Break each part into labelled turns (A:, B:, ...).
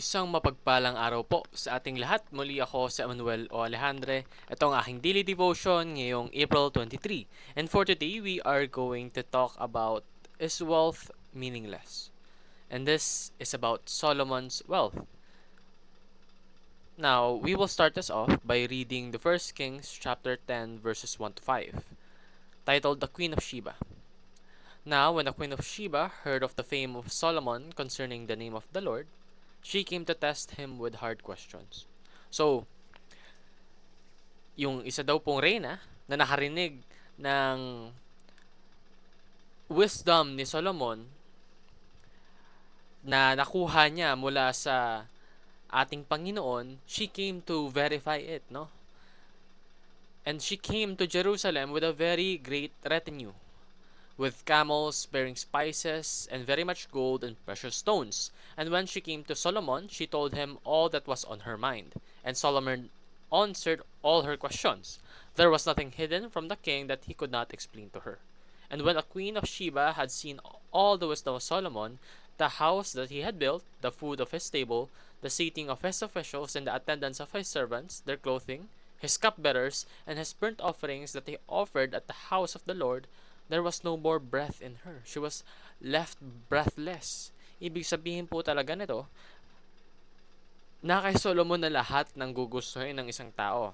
A: Isang mapagpalang araw po sa ating lahat. Muli ako si Emmanuel O Alejandre. Ito ang aking daily devotion ngayong April 23. And for today, we are going to talk about is wealth meaningless? And this is about Solomon's wealth. Now, we will start this off by reading the First Kings chapter 10 verses 1 to 5, titled The Queen of Sheba. Now, when the Queen of Sheba heard of the fame of Solomon concerning the name of the Lord, she came to test him with hard questions. So, yung isa daw pong reyna na nakarinig ng wisdom ni Solomon na nakuha niya mula sa ating Panginoon, she came to verify it, no? And she came to Jerusalem with a very great retinue, with camels bearing spices and very much gold and precious stones. And when she came to Solomon, she told him all that was on her mind. And Solomon answered all her questions. There was nothing hidden from the king that he could not explain to her. And when the queen of Sheba had seen all the wisdom of Solomon, the house that he had built, the food of his table, the seating of his officials, and the attendance of his servants, their clothing, his cupbearers, and his burnt offerings that he offered at the house of the Lord, there was no more breath in her. She was left breathless. Ibig sabihin po talaga nito, na kay Solomon na lahat ng gugustuhin ng isang tao.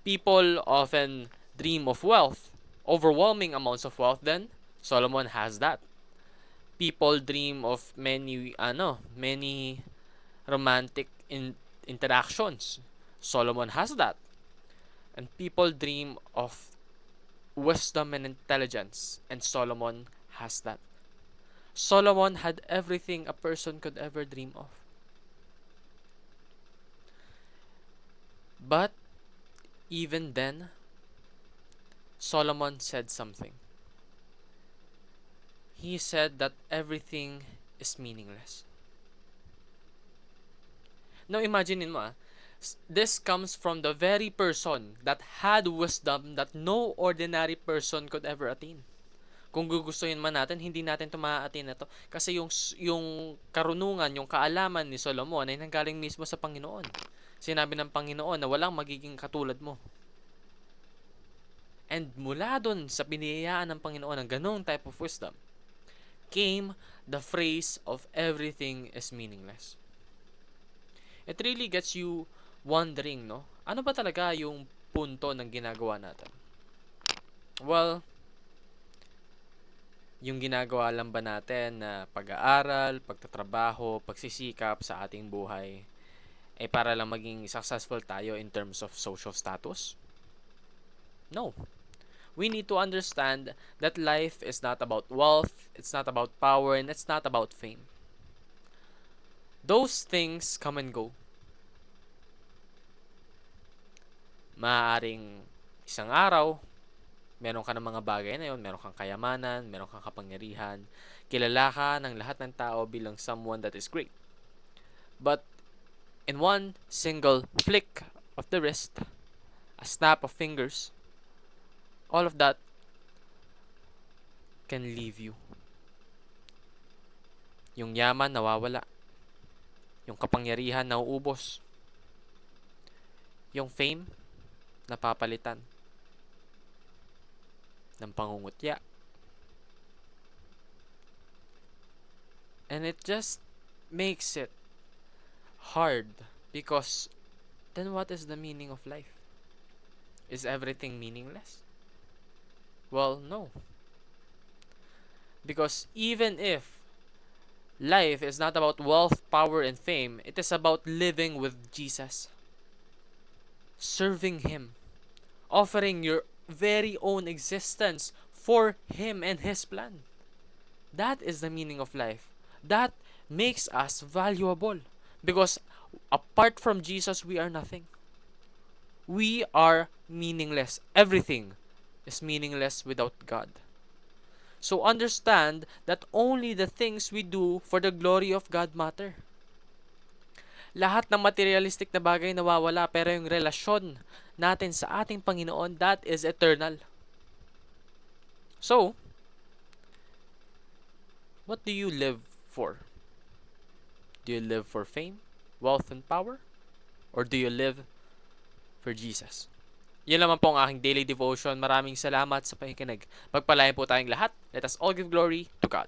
A: People often dream of wealth, overwhelming amounts of wealth, then Solomon has that. People dream of many romantic interactions. Solomon has that. And people dream of wisdom and intelligence, and Solomon has that. Solomon had everything a person could ever dream of. But even then, Solomon said something. He said that everything is meaningless. Now imagine mo, this comes from the very person that had wisdom that no ordinary person could ever attain. Kung gugustuhin man natin, hindi natin ito maa-attain na to. Kasi yung karunungan, yung kaalaman ni Solomon ay nanggaling mismo sa Panginoon. Sinabi ng Panginoon na walang magiging katulad mo. And mula dun sa biniyayaan ng Panginoon ng ganong type of wisdom, came the phrase of everything is meaningless. It really gets you wondering, no? Ano ba talaga yung punto ng ginagawa natin? Well, yung ginagawa lang ba natin na pag-aaral, pagtatrabaho, pagsisikap sa ating buhay ay para lang maging successful tayo in terms of social status? No. We need to understand that life is not about wealth, it's not about power, and it's not about fame. Those things come and go. Maaaring isang araw, meron ka ng mga bagay na yun, meron kang kayamanan, meron kang kapangyarihan, kilala ka ng lahat ng tao bilang someone that is great. But in one single flick of the wrist, a snap of fingers, all of that can leave you. Yung yaman nawawala. Yung kapangyarihan nauubos. Yung fame napapalitan ng pangungutya. And it just makes it hard because then what is the meaning of life? Is everything meaningless? Well, no. Because even if life is not about wealth, power, and fame, it is about living with Jesus. Serving Him. Offering your very own existence for Him and His plan. That is the meaning of life. That makes us valuable. Because apart from Jesus, we are nothing. We are meaningless. Everything is meaningless without God. So understand that only the things we do for the glory of God matter. Lahat ng materialistic na bagay nawawala, pero yung relasyon natin sa ating Panginoon, that is eternal. So, what do you live for? Do you live for fame, wealth, and power? Or do you live for Jesus? Yun naman po ang aking daily devotion. Maraming salamat sa pakikinig. Pagpalain po tayong lahat. Let us all give glory to God.